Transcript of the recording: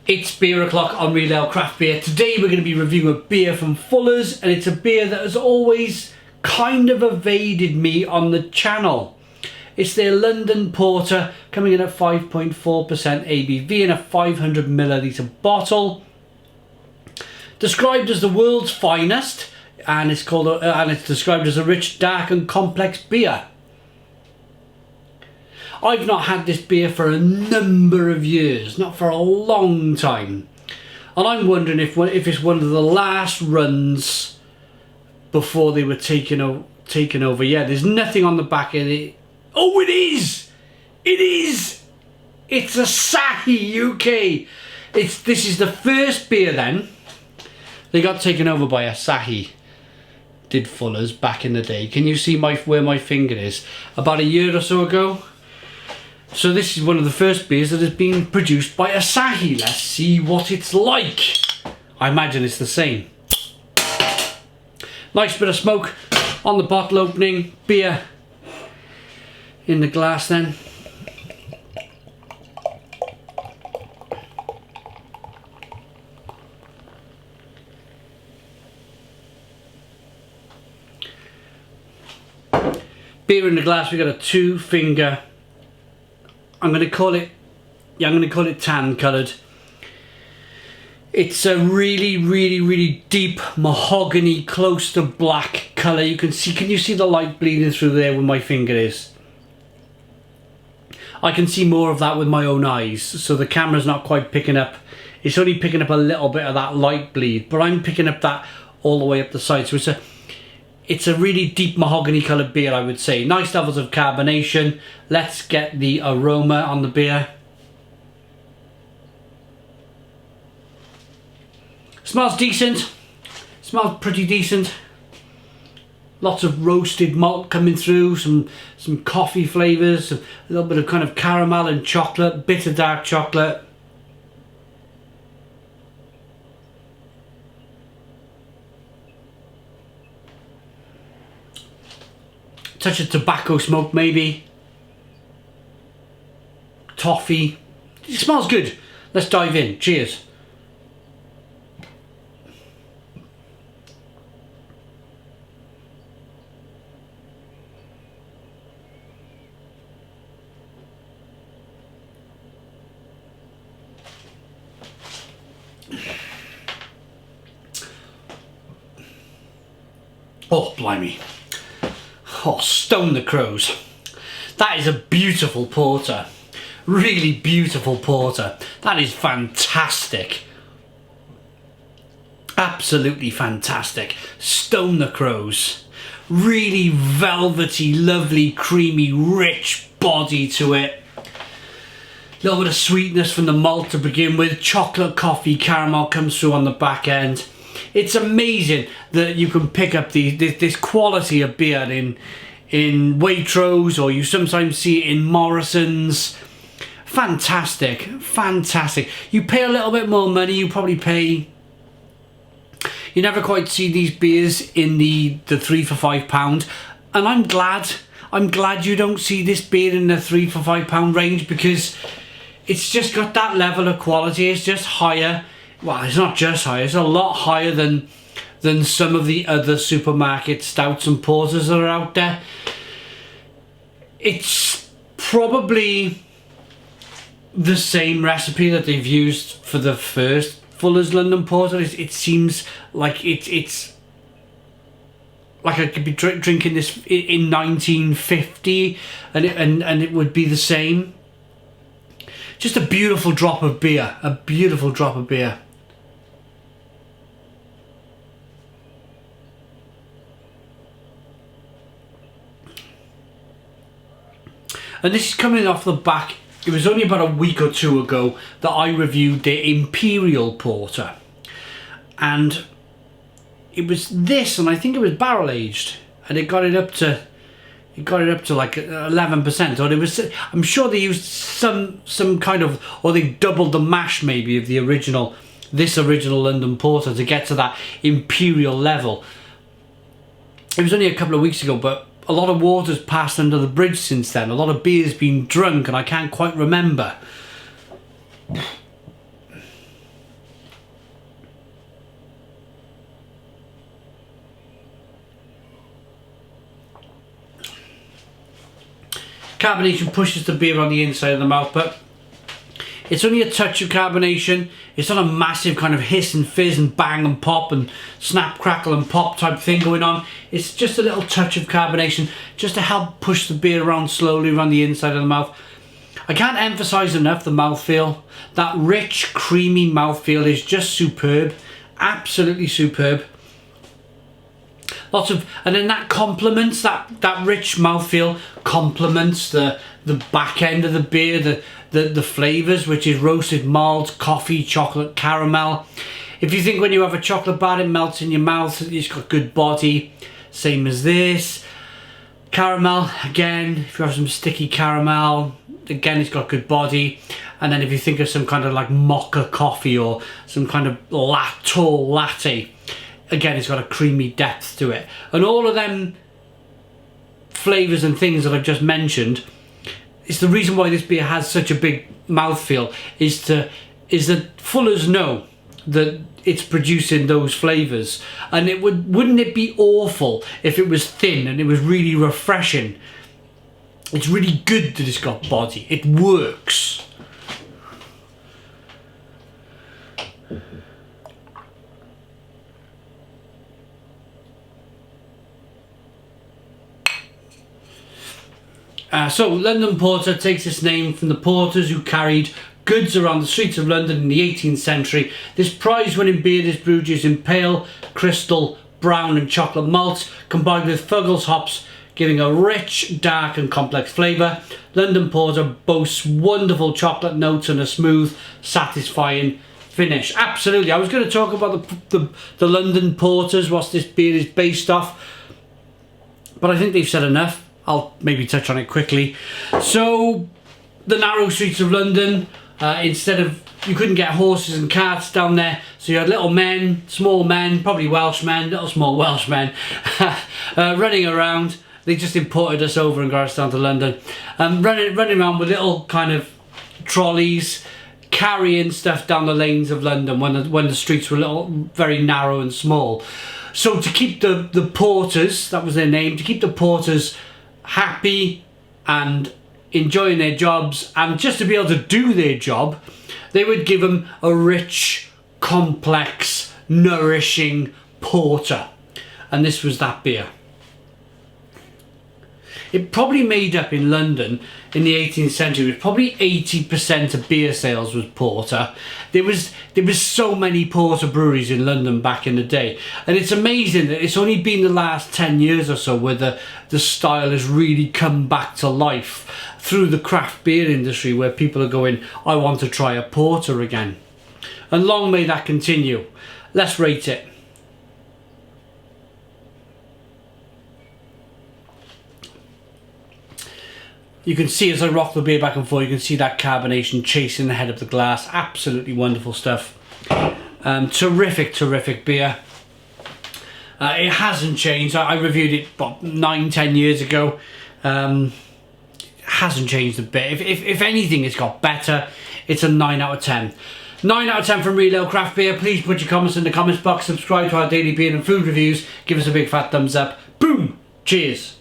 It's beer o'clock on Real Ale Craft Beer. Today we're going to be reviewing a beer from Fuller's, and it's a beer that has always kind of evaded me on the channel. It's their London Porter, coming in at 5.4% ABV in a 500ml bottle. Described as the world's finest, and it's described as a rich, dark and complex beer. I've not had this beer for a number of years, not for a long time, and I'm wondering if it's one of the last runs before they were taken over. Yeah, there's nothing on the back of it. Oh, it is! It is! It's Asahi UK. This is the first beer then. They got taken over by Asahi. Did Fuller's back in the day. Can you see where my finger is? About a year or so ago. So this is one of the first beers that has been produced by Asahi. Let's see what it's like. I imagine it's the same. Nice bit of smoke on the bottle opening. Beer in the glass then. Beer in the glass, we got a 2-finger. I'm going to call it tan coloured. It's a really deep mahogany, close to black colour. Can you see the light bleeding through there where my finger is? I can see more of that with my own eyes, so the camera's not quite picking up. It's only picking up a little bit of that light bleed, but I'm picking up that all the way up the side. So it's a really deep mahogany coloured beer, I would say. Nice levels of carbonation. Let's get the aroma on the beer. Smells decent. Smells pretty decent. Lots of roasted malt coming through. Some coffee flavours. A little bit of kind of caramel and chocolate. Bitter dark chocolate. Touch of tobacco smoke maybe. Toffee. It smells good. Let's dive in. Cheers. Oh, blimey. Oh, stone the crows. That is a beautiful porter. Really beautiful porter. That is fantastic. Absolutely fantastic. Stone the crows. Really velvety, lovely, creamy, rich body to it. A little bit of sweetness from the malt to begin with. Chocolate, coffee, caramel comes through on the back end. It's amazing that you can pick up this quality of beer in Waitrose, or you sometimes see it in Morrison's. Fantastic, fantastic. You pay a little bit more money, you never quite see these beers in the 3 for £5, and I'm glad you don't see this beer in the 3 for £5 range, because it's just got that level of quality. It's just higher. Well, it's not just higher, it's a lot higher than some of the other supermarket stouts and porters that are out there. It's probably the same recipe that they've used for the first Fuller's London Porter. It seems like it's like I could be drinking this in 1950 and it would be the same. Just a beautiful drop of beer. A beautiful drop of beer. And this is coming off the back. It was only about a week or two ago that I reviewed the Imperial Porter. And it was this, and I think it was barrel aged. And it got it up to like 11%, or it was, I'm sure they used some kind of, or they doubled the mash maybe of the original London Porter to get to that imperial level. It was only a couple of weeks ago, but a lot of water's passed under the bridge since then. A lot of beer's been drunk, and I can't quite remember. Carbonation pushes the beer on the inside of the mouth, but it's only a touch of carbonation. It's not a massive kind of hiss and fizz and bang and pop and snap, crackle and pop type thing going on. It's just a little touch of carbonation just to help push the beer around slowly around the inside of the mouth. I can't emphasize enough the mouthfeel. That rich, creamy mouthfeel is just superb. Absolutely superb. Lots of, and then that complements, that rich mouthfeel complements the back end of the beer, the flavours, which is roasted malt, coffee, chocolate, caramel. If you think when you have a chocolate bar it melts in your mouth, it's got good body. Same as this. Caramel, again, if you have some sticky caramel, again it's got good body. And then if you think of some kind of like mocha coffee or some kind of tall latte, again it's got a creamy depth to it. And all of them flavours and things that I've just mentioned, it's the reason why this beer has such a big mouthfeel, is that fullers know that it's producing those flavours. And wouldn't it be awful if it was thin and it was really refreshing? It's really good that it's got body. It works. So London Porter takes its name from the porters who carried goods around the streets of London in the 18th century. This prize-winning beer is brewed using pale, crystal, brown and chocolate malts combined with Fuggles hops, giving a rich, dark and complex flavour. London Porter boasts wonderful chocolate notes and a smooth, satisfying finish. Absolutely. I was going to talk about the London Porters, what this beer is based off, but I think they've said enough. I'll maybe touch on it quickly. So, the narrow streets of London, instead of, you couldn't get horses and carts down there, so you had little men, small men, probably Welsh men, little small Welsh men, running around. They just imported us over and got us down to London. Running around with little kind of trolleys, carrying stuff down the lanes of London when the streets were very narrow and small. So to keep the porters, that was their name, to keep the porters happy and enjoying their jobs, and just to be able to do their job, they would give them a rich, complex, nourishing porter. And this was that beer. It probably made up in London in the 18th century, it was probably 80% of beer sales was porter. There was so many porter breweries in London back in the day, and it's amazing that it's only been the last 10 years or so where the style has really come back to life through the craft beer industry, where people are going, I want to try a porter again. And long may that continue. Let's rate it. You can see as I rock the beer back and forth, you can see that carbonation chasing the head of the glass. Absolutely wonderful stuff. Terrific, terrific beer. It hasn't changed. I reviewed it about 9-10 years ago. It hasn't changed a bit. If anything, it's got better. It's a 9 out of 10. 9 out of 10 from Real Ale Craft Beer. Please put your comments in the comments box. Subscribe to our daily beer and food reviews. Give us a big fat thumbs up. Boom! Cheers.